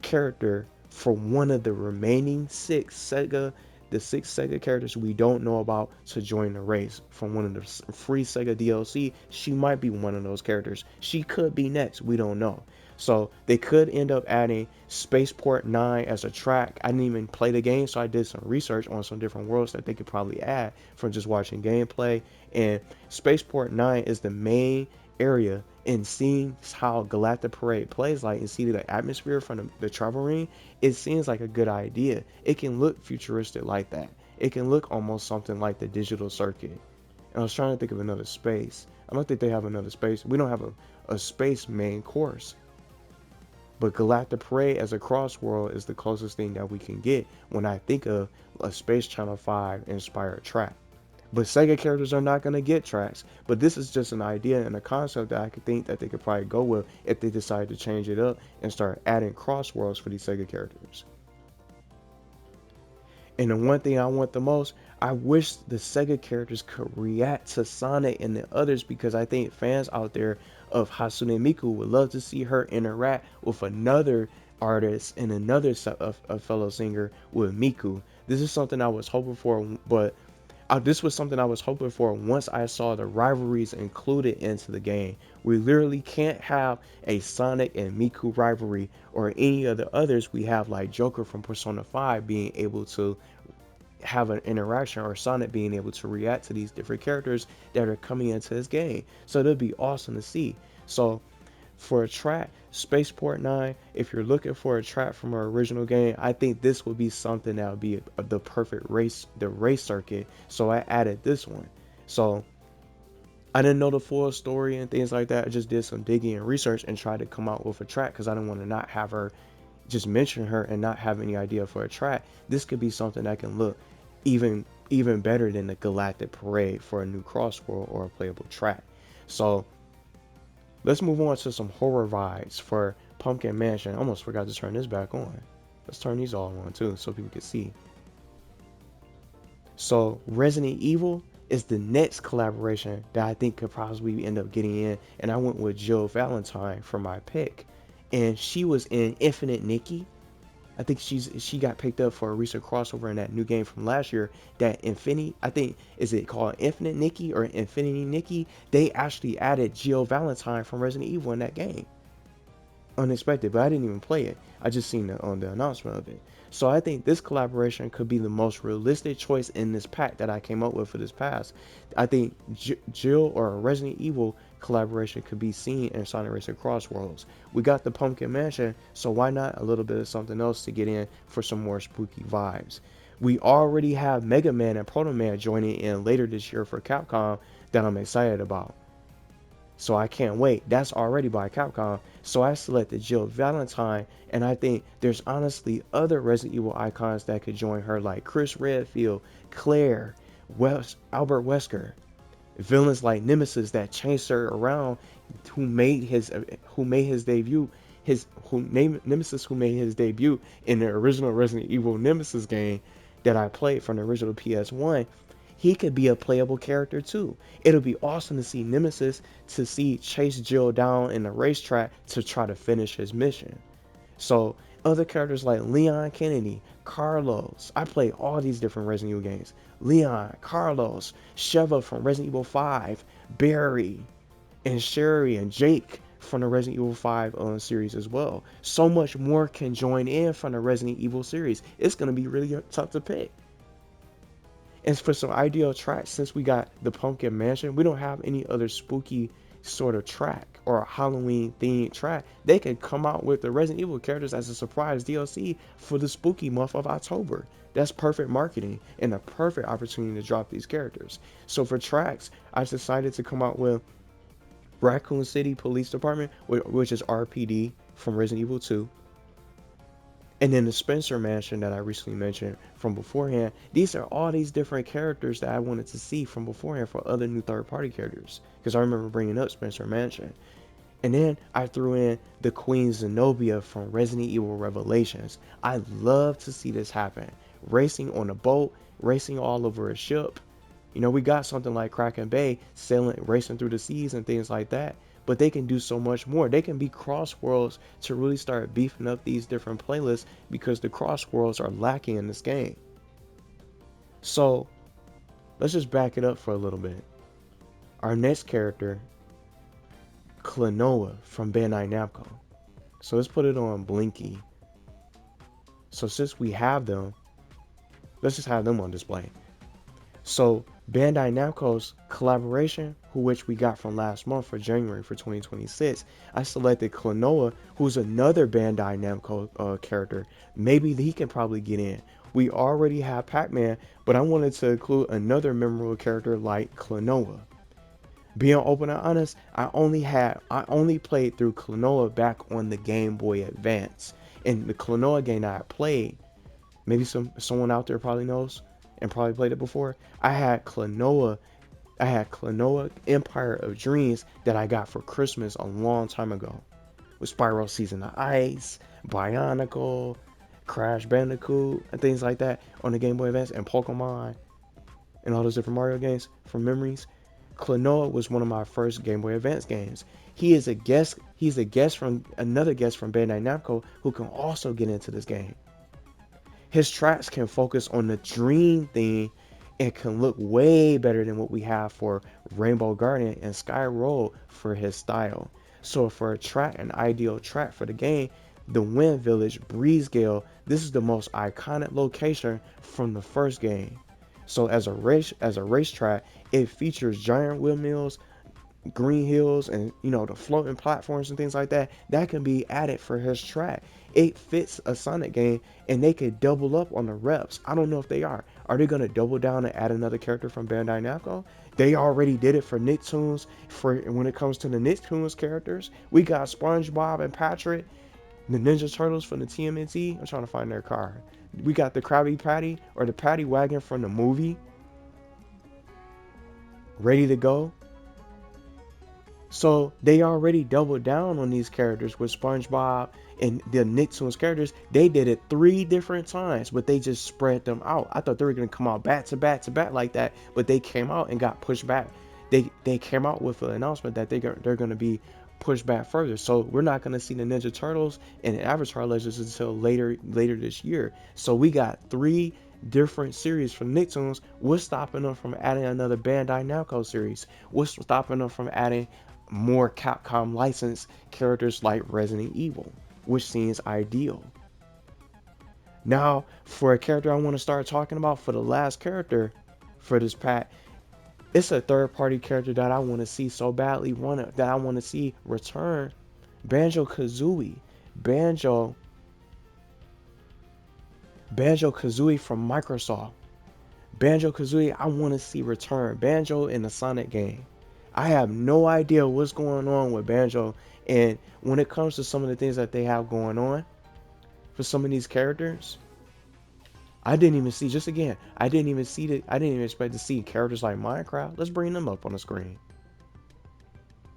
character for one of the remaining the six Sega characters we don't know about to join the race from one of the free Sega DLC. She might be one of those characters. She could be next. We don't know. So they could end up adding Spaceport 9 as a track. I didn't even play the game, so I did some research on some different worlds that they could probably add from just watching gameplay. And Spaceport 9 is the main area, and seeing how Galactic Parade plays like and see the atmosphere from the travel ring, it seems like a good idea. It can look futuristic like that. It can look almost something like the digital circuit. And I was trying to think of another space. I don't think they have another space. We don't have a space main course. But Galactic Parade as a crossworld is the closest thing that we can get when I think of a Space Channel 5 inspired track. But Sega characters are not going to get tracks. But this is just an idea and a concept that I could think that they could probably go with if they decide to change it up and start adding crossworlds for these Sega characters. And the one thing I want the most, I wish the Sega characters could react to Sonic and the others, because I think fans out there of Hatsune Miku would love to see her interact with another artist and another a fellow singer with Miku. This is something I was hoping for, but this was something I was hoping for once I saw the rivalries included into the game. We literally can't have a Sonic and Miku rivalry or any of the others we have, like Joker from Persona 5 being able to have an interaction, or Sonic being able to react to these different characters that are coming into this game. So that'd be awesome to see. So for a track, Spaceport 9, if you're looking for a track from our original game, I think this would be something that would be the perfect the race circuit. So I added this one. So I didn't know the full story and things like that. I just did some digging and research and tried to come out with a track because I didn't want to not have her, just mention her and not have any idea for a track. This could be something that can look even better than the Galactic Parade for a new crossworld or a playable track. So let's move on to some horror vibes for Pumpkin Mansion. I almost forgot to turn this back on. Let's turn these all on too so people can see. So Resident Evil is the next collaboration that I think could possibly end up getting in, and I went with Jill Valentine for my pick. And she was in Infinite Nikki. I think she got picked up for a recent crossover in that new game from last year. That Infinity, I think, is it called Infinite Nikki or Infinity Nikki? They actually added Jill Valentine from Resident Evil in that game. Unexpected, but I didn't even play it. I just seen it on the announcement of it. So I think this collaboration could be the most realistic choice in this pack that I came up with for this pass. I think Jill or a Resident Evil collaboration could be seen in Sonic Racing CrossWorlds. We got the Pumpkin Mansion, so why not a little bit of something else to get in for some more spooky vibes. We already have Mega Man and Proto Man joining in later this year for Capcom that I'm excited about. So I can't wait. That's already by Capcom. So I selected Jill Valentine, and I think there's honestly other Resident Evil icons that could join her, like Chris Redfield, Claire, Albert Wesker, villains like Nemesis that chased her around, who made his debut, his who named Nemesis who made his debut in the original Resident Evil Nemesis game that I played from the original PS1. He could be a playable character too. It'll be awesome to see Nemesis to see chase Jill down in the racetrack to try to finish his mission. So other characters like Leon Kennedy, Carlos. I play all these different Resident Evil games. Leon, Carlos, Sheva from Resident Evil 5, Barry, and Sherry and Jake from the Resident Evil 5 series as well. So much more can join in from the Resident Evil series. It's going to be really tough to pick. And for some ideal tracks, since we got the Pumpkin Mansion, we don't have any other spooky sort of track or Halloween themed track. They could come out with the Resident Evil characters as a surprise DLC for the spooky month of October. That's perfect marketing and a perfect opportunity to drop these characters. So for tracks, I decided to come out with Raccoon City Police Department, which is RPD from Resident Evil 2. And then the Spencer Mansion that I recently mentioned from beforehand. These are all these different characters that I wanted to see from beforehand for other new third-party characters. Because I remember bringing up Spencer Mansion. And then I threw in the Queen Zenobia from Resident Evil Revelations. I love to see this happen. Racing on a boat, racing all over a ship. You know, we got something like Kraken Bay, sailing, racing through the seas and things like that. But they can do so much more. They can be CrossWorlds to really start beefing up these different playlists because the CrossWorlds are lacking in this game. So let's just back it up for a little bit. Our next character, Klonoa from Bandai Namco. So let's put it on Blinky. So since we have them, let's just have them on display. So Bandai Namco's collaboration, which we got from last month for January for 2026, I selected Klonoa, who's another Bandai Namco character. Maybe he can probably get in. We already have Pac-Man, but I wanted to include another memorable character like Klonoa. Being open and honest, I only played through Klonoa back on the Game Boy Advance. In the Klonoa game that I played, maybe someone out there probably knows and probably played it before. I had Klonoa Empire of Dreams that I got for Christmas a long time ago. With Spyro Season of Ice, Bionicle, Crash Bandicoot, and things like that on the Game Boy Advance, and Pokemon, and all those different Mario games from memories. Klonoa was one of my first Game Boy Advance games. He's a guest from Bandai Namco who can also get into this game. His tracks can focus on the dream theme and can look way better than what we have for Rainbow Garden and Sky Road for his style. So for an ideal track for the game, the Wind Village Breezegale, this is the most iconic location from the first game. So as a racetrack, it features giant windmills, green hills, and the floating platforms and things like that. That can be added for his track. It fits a Sonic game, and they could double up on the reps. I don't know if they are. Are they gonna double down and add another character from Bandai Namco? They already did it for Nicktoons. For when it comes to the Nicktoons characters, we got SpongeBob and Patrick, the Ninja Turtles from the TMNT. I'm trying to find their car. We got the Krabby Patty or the Patty Wagon from the movie, ready to go. So they already doubled down on these characters with SpongeBob and the Nicktoons characters. They did it 3 different times, but they just spread them out. I thought they were going to come out back to back to back like that, but they came out and got pushed back. They came out with an announcement that they're going to be pushed back further. So we're not going to see the Ninja Turtles and Avatar Legends until later this year. So we got 3 different series from Nicktoons. What's stopping them from adding another Bandai Namco series? What's stopping them from adding more Capcom licensed characters like Resident Evil, which seems ideal? Now, for a character I want to start talking about, for the last character for this pack, it's a third-party character that I want to see so badly, that I want to see return. BANJO-KAZOOIE. Banjo Banjo-Kazooie from Microsoft. Banjo-Kazooie, I want to see return. Banjo in the Sonic game. I have no idea what's going on with Banjo. And when it comes to some of the things that they have going on for some of these characters, I didn't even see, just again, I didn't even expect to see characters like Minecraft. Let's bring them up on the screen.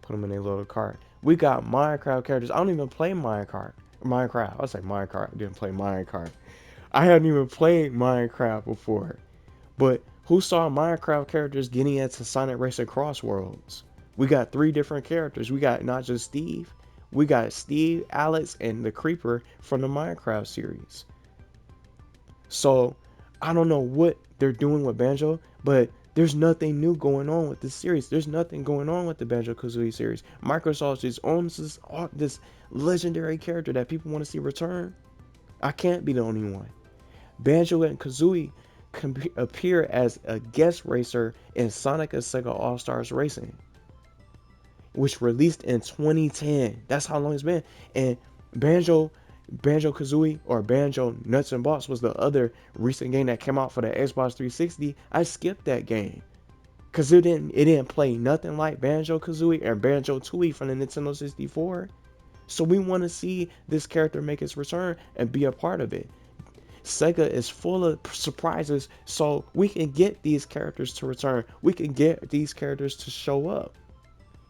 Put them in a little cart. We got Minecraft characters. I don't even play Minecraft. I was like Minecraft. I didn't play Minecraft. I hadn't even played Minecraft before. But who saw Minecraft characters getting into Sonic Racing CrossWorlds? We got 3 different characters. We got not just Steve. We got Steve, Alex, and the Creeper from the Minecraft series. So I don't know what they're doing with Banjo, but there's nothing new going on with this series. There's nothing going on with the Banjo-Kazooie series. Microsoft just owns this legendary character that people want to see return. I can't be the only one. Banjo and Kazooie can appear as a guest racer in Sonic and Sega All-Stars Racing, which released in 2010. That's how long it's been. And Banjo-Kazooie or Banjo Nuts and Bolts was the other recent game that came out for the Xbox 360. I skipped that game because it didn't play nothing like Banjo-Kazooie or Banjo-Tooie from the Nintendo 64. So we want to see this character make its return and be a part of it. Sega is full of surprises, so we can get these characters to return. We can get these characters to show up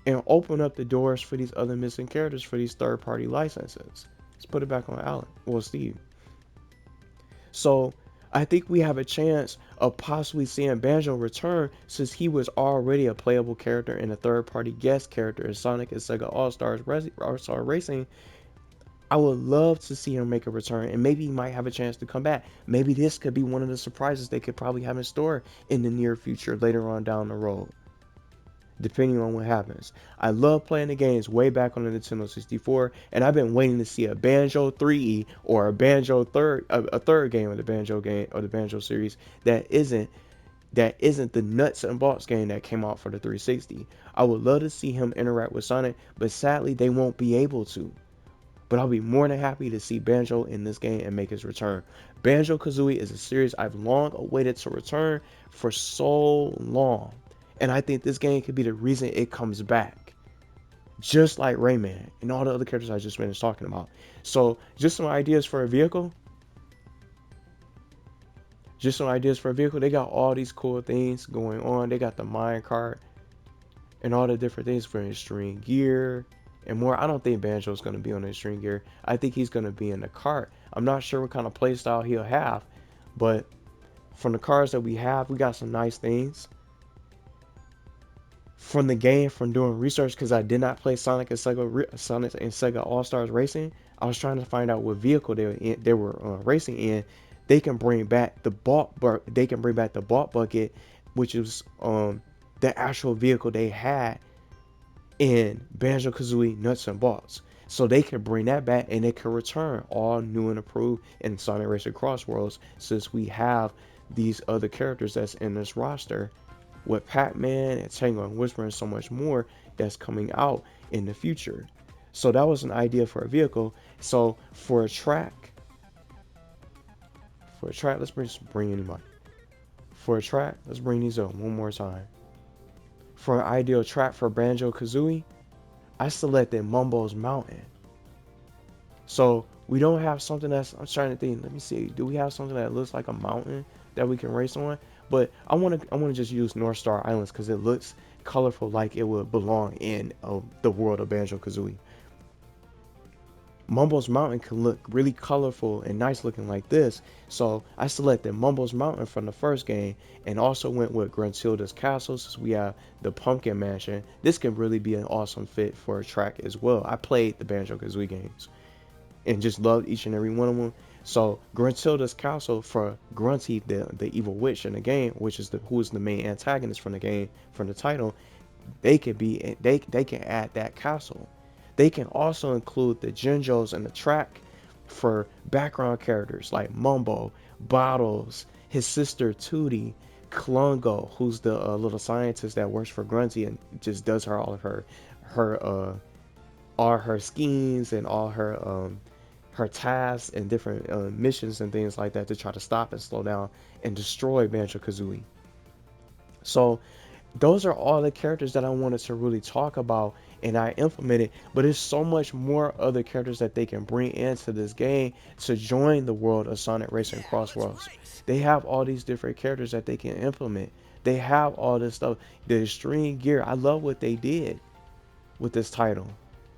and open up the doors for these other missing characters for these third-party licenses. Let's put it back on Alan. Well, Steve. So I think we have a chance of possibly seeing Banjo return since he was already a playable character and a third-party guest character in Sonic and Sega All-Stars Racing. I would love to see him make a return, and maybe he might have a chance to come back. Maybe this could be one of the surprises they could probably have in store in the near future, later on down the road, depending on what happens. I love playing the games way back on the Nintendo 64, and I've been waiting to see a Banjo 3E or a third game of the Banjo game or the Banjo series that isn't the nuts and bolts game that came out for the 360. I would love to see him interact with Sonic, but sadly they won't be able to. But I'll be more than happy to see Banjo in this game and make his return. Banjo-Kazooie is a series I've long awaited to return for so long. And I think this game could be the reason it comes back. Just like Rayman and all the other characters I just finished talking about. So, just some ideas for a vehicle. They got all these cool things going on. They got the minecart and all the different things for extreme gear and more. I don't think Banjo's going to be on the extreme gear. I think he's going to be in the cart. I'm not sure what kind of playstyle he'll have, but from the cars that we have, we got some nice things. From the game, from doing research, because I did not play Sonic and Sega All-Stars Racing, I was trying to find out what vehicle they were racing in. They can bring back the Bot Bucket, which is the actual vehicle they had in Banjo-Kazooie Nuts and Bolts. So they can bring that back and it can return all new and improved in Sonic Racing CrossWorlds, since we have these other characters that's in this roster with Pac-Man and Tango and Whisper and so much more that's coming out in the future. So that was an idea for a vehicle. So for a track, let's bring anybody. For a track, let's bring these up one more time. For an ideal track for Banjo-Kazooie, I selected Mumbo's Mountain. So we don't have something that's, I'm trying to think, let me see, do we have something that looks like a mountain that we can race on? But I want to just use North Star Islands because it looks colorful, like it would belong in the world of Banjo-Kazooie. Mumbo's Mountain can look really colorful and nice looking like this. So I selected Mumbo's Mountain from the first game and also went with Gruntilda's Castle, since we have the Pumpkin Mansion. This can really be an awesome fit for a track as well. I played the Banjo-Kazooie games and just loved each and every one of them. So Gruntilda's Castle for Grunty, the evil witch in the game, which is who is the main antagonist from the game, from the title, they can add that castle. They can also include the Jinjos in the track for background characters like Mumbo, Bottles, his sister Tootie, Klungo, who's the little scientist that works for Grunty and just does all of her schemes and all her her tasks and different missions and things like that to try to stop and slow down and destroy Banjo-Kazooie. So those are all the characters that I wanted to really talk about and I implemented, but there's so much more other characters that they can bring into this game to join the world of Sonic Racing Yeah, let's CrossWorlds. race. They have all these different characters that they can implement. They have all this stuff. The extreme gear, I love what they did with this title.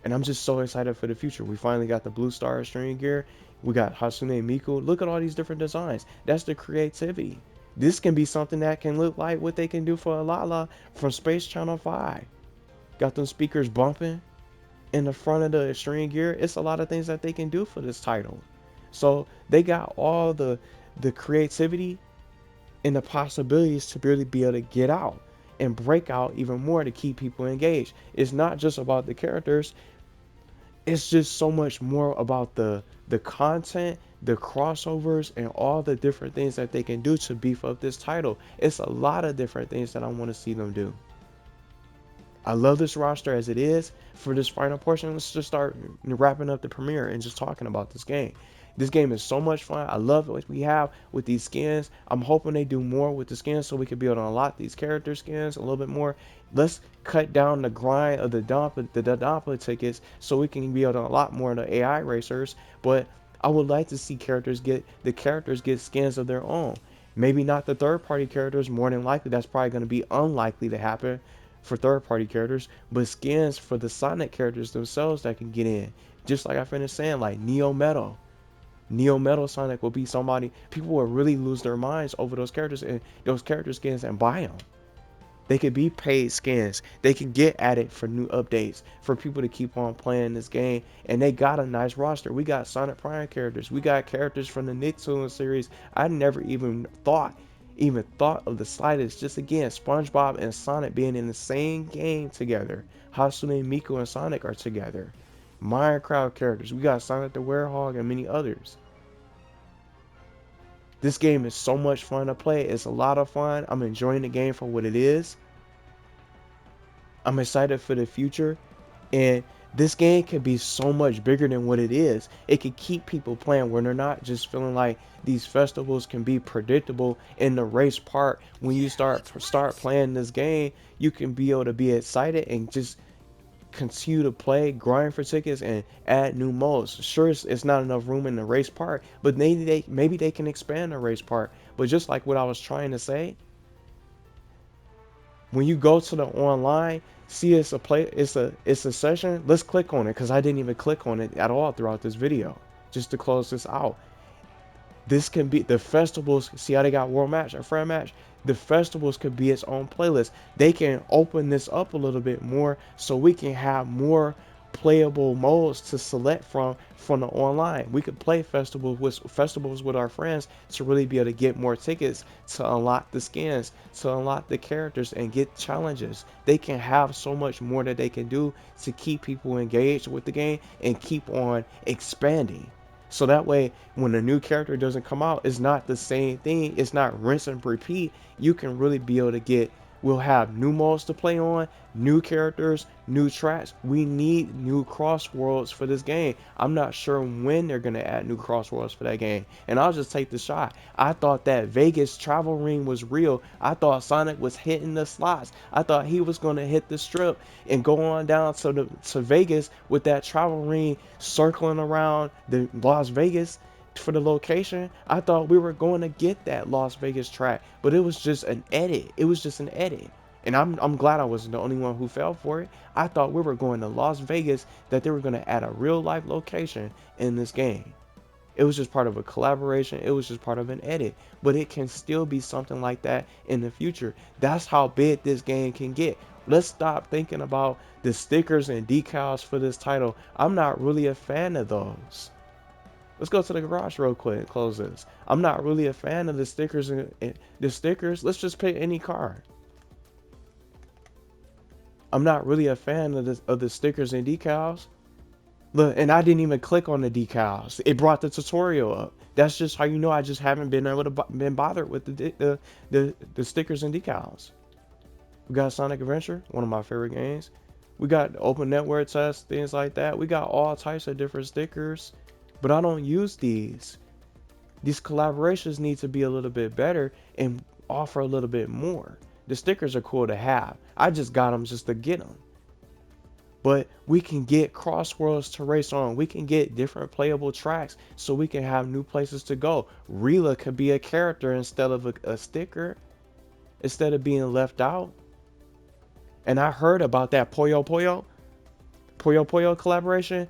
And I'm just so excited for the future. We finally got the Blue Star extreme gear. We got Hatsune Miku. Look at all these different designs. That's the creativity. This can be something that can look like what they can do for Ulala from Space Channel 5. Got them speakers bumping in the front of the extreme gear. It's a lot of things that they can do for this title. So they got all the creativity and the possibilities to really be able to get out and break out even more to keep people engaged. It's not just about the characters, it's just so much more about the content, the crossovers, and all the different things that they can do to beef up this title. It's a lot of different things that I want to see them do. I love this roster as it is. For this final portion, let's just start wrapping up the premiere and just talking about this game. This game is so much fun. I love what we have with these skins. I'm hoping they do more with the skins so we can be able to unlock these character skins a little bit more. Let's cut down the grind of the Donpa tickets so we can be able to unlock more of the AI racers. But I would like to see characters get skins of their own. Maybe not the third party characters. More than likely, that's probably going to be unlikely to happen for third party characters, but skins for the Sonic characters themselves that can get in. Just like I finished saying, like Neo Metal. Neo Metal Sonic will be somebody, people will really lose their minds over those characters and those character skins and buy them. They could be paid skins. They can get added for new updates for people to keep on playing this game. And they got a nice roster. We got Sonic Prime characters. We got characters from the Nicktoons series. I never even thought of the slightest. Just again, SpongeBob and Sonic being in the same game together. Hatsune Miku and Sonic are together. Minecraft characters. We got Sonic the Werehog and many others. This game is so much fun to play. It's a lot of fun. I'm enjoying the game for what it is. I'm excited for the future. And this game can be so much bigger than what it is. It can keep people playing where they're not just feeling like these festivals can be predictable in the race part. When you Yeah, start let's race. playing this game, you can be able to be excited and just continue to play, grind for tickets, and add new modes. Sure, it's not enough room in the race part, but maybe they can expand the race part. But just like what I was trying to say, when you go to the online, see it's a session. Let's click on it because I didn't even click on it at all throughout this video. Just to close this out, this can be the festivals. See how they got world match and friend match. The festivals could be its own playlist. They can open this up a little bit more so we can have more playable modes to select from the online. We could play festivals with our friends to really be able to get more tickets, to unlock the skins, to unlock the characters and get challenges. They can have so much more that they can do to keep people engaged with the game and keep on expanding. So that way, when a new character doesn't come out, it's not the same thing. It's not rinse and repeat. You can really be able to we'll have new modes to play on, new characters, new tracks. We need new cross worlds for this game. I'm not sure when they're going to add new cross worlds for that game. And I'll just take the shot. I thought that Vegas travel ring was real. I thought Sonic was hitting the slots. I thought he was going to hit the strip and go on down to Vegas with that travel ring circling around the Las Vegas for the location. I thought we were going to get that Las Vegas track, but it was just an edit. It was just an edit. And I'm glad I wasn't the only one who fell for it. I thought we were going to Las Vegas, that they were going to add a real life location in this game. It was just part of a collaboration. It was just part of an edit. But it can still be something like that in the future. That's how big this game can get. Let's stop thinking about the stickers and decals for this title. I'm not really a fan of those. Let's go to the garage real quick and close this. I'm not really a fan of the stickers and the stickers. Let's just pick any car. I'm not really a fan of the stickers and decals. Look, and I didn't even click on the decals. It brought the tutorial up. That's just how you know I just haven't been able to been bothered with the stickers and decals. We got Sonic Adventure, one of my favorite games. We got open network tests, things like that. We got all types of different stickers. but I don't use these. These collaborations need to be a little bit better and offer a little bit more. The stickers are cool to have. I just got them just to get them. But we can get CrossWorlds to race on. We can get different playable tracks so we can have new places to go. Rila could be a character instead of a sticker, instead of being left out. And I heard about that Puyo collaboration.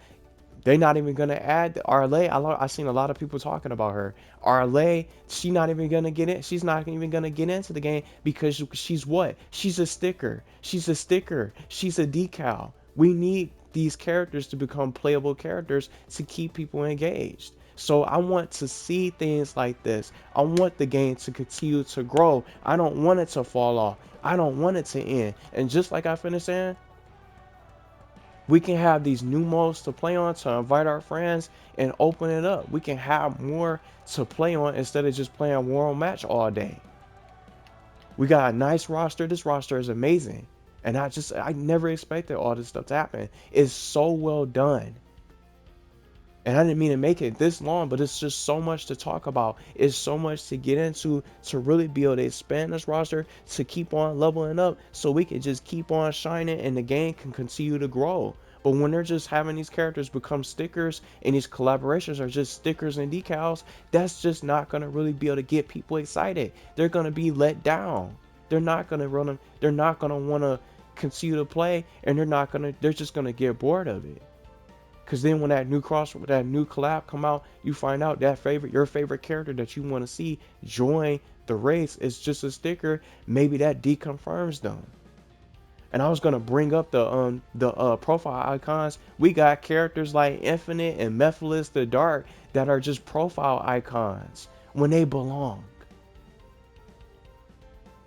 They're not even gonna add Arlay. I seen a lot of people talking about her. Arlay, she's not even gonna get in. She's not even gonna get into the game because she's what? She's a sticker. She's a sticker. She's a decal. We need these characters to become playable characters to keep people engaged. So I want to see things like this. I want the game to continue to grow. I don't want it to fall off. I don't want it to end. And just like I finished saying, we can have these new modes to play on to invite our friends and open it up. We can have more to play on instead of just playing World Match all day. We got a nice roster. This roster is amazing. And I never expected all this stuff to happen. It's so well done. And I didn't mean to make it this long, but it's just so much to talk about. It's so much to get into to really be able to expand this roster, to keep on leveling up so we can just keep on shining and the game can continue to grow. But when they're just having these characters become stickers and these collaborations are just stickers and decals, that's just not going to really be able to get people excited. They're going to be let down. They're not going to run them. They're not going to want to continue to play, and they're just going to get bored of it. Because then when that new collab come out, you find out that your favorite character that you want to see join the race is just a sticker. Maybe that deconfirms them. And I was gonna bring up the profile icons. We got characters like Infinite and Mephiles the Dark that are just profile icons when they belong.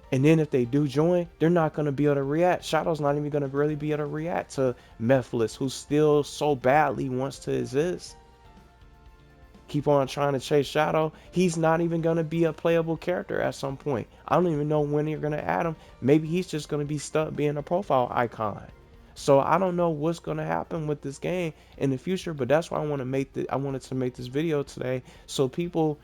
And then if they do join, they're not going to be able to react. Shadow's not even going to really be able to react to Mephiles, who still so badly wants to exist. Keep on trying to chase Shadow. He's not even going to be a playable character at some point. I don't even know when you're going to add him. Maybe he's just going to be stuck being a profile icon. So I don't know what's going to happen with this game in the future, but that's why I wanted to make this video today so people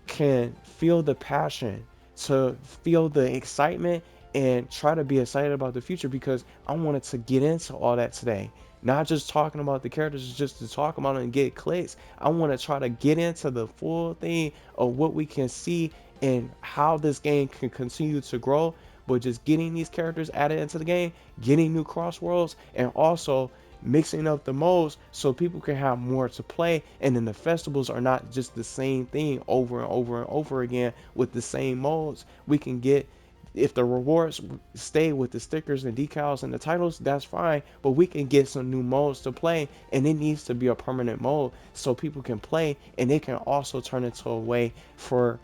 can feel the passion, to feel the excitement and try to be excited about the future, because I wanted to get into all that today. Not just talking about the characters just to talk about it and get clicks. I want to try to get into the full thing of what we can see and how this game can continue to grow, but just getting these characters added into the game, getting new CrossWorlds, and also mixing up the modes so people can have more to play, and then the festivals are not just the same thing over and over and over again with the same modes. We can get, if the rewards stay with the stickers and decals and the titles, that's fine, but we can get some new modes to play, and it needs to be a permanent mode so people can play, and it can also turn into a way for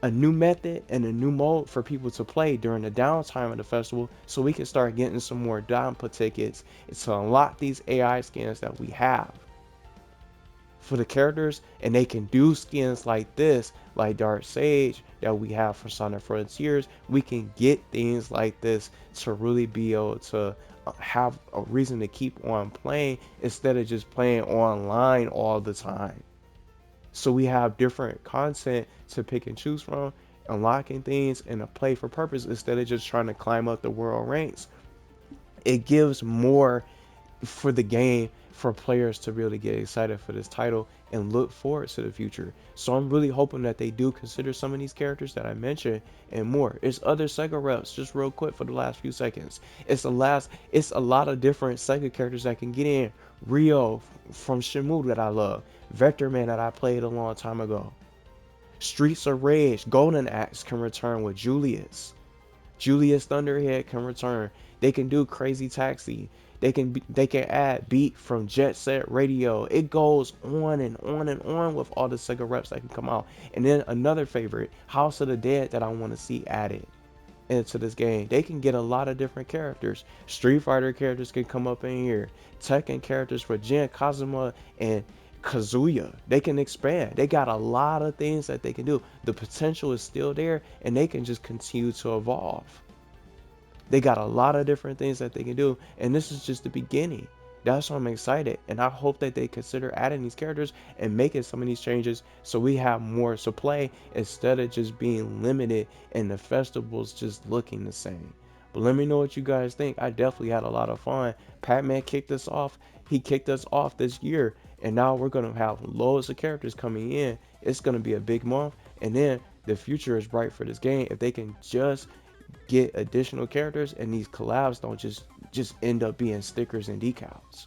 a new method and a new mode for people to play during the downtime of the festival, so we can start getting some more Donpa tickets to unlock these AI skins that we have for the characters. And they can do skins like this, like Dark Sage that we have for Sonic Frontiers. We can get things like this to really be able to have a reason to keep on playing instead of just playing online all the time. So we have different content to pick and choose from, unlocking things and a play for purpose instead of just trying to climb up the world ranks. It gives more for the game for players to really get excited for this title and look forward to the future. So I'm really hoping that they do consider some of these characters that I mentioned and more. It's other Sega reps, just real quick for the last few seconds. It's a lot of different Sega characters that can get in. Rio from Shenmue that I love. Vector Man that I played a long time ago. Streets of Rage, Golden Axe can return with Julius. Julius Thunderhead can return. They can do Crazy Taxi. They can add Beat from Jet Set Radio. It goes on and on and on with all the Sega reps that can come out. And then another favorite, House of the Dead, that I want to see added into this game. They can get a lot of different characters. Street Fighter characters can come up in here. Tekken characters for Jin Kazuma and Kazuya. They can expand. They got a lot of things that they can do. The potential is still there, and they can just continue to evolve. They got a lot of different things that they can do, and this is just the beginning. That's why I'm excited, and I hope that they consider adding these characters and making some of these changes so we have more to play instead of just being limited and the festivals just looking the same. But let me know what you guys think. I definitely had a lot of fun. Pac-Man kicked us off. He kicked us off this year, and now we're gonna have loads of characters coming in. It's gonna be a big month, and then the future is bright for this game if they can just get additional characters and these collabs don't just end up being stickers and decals.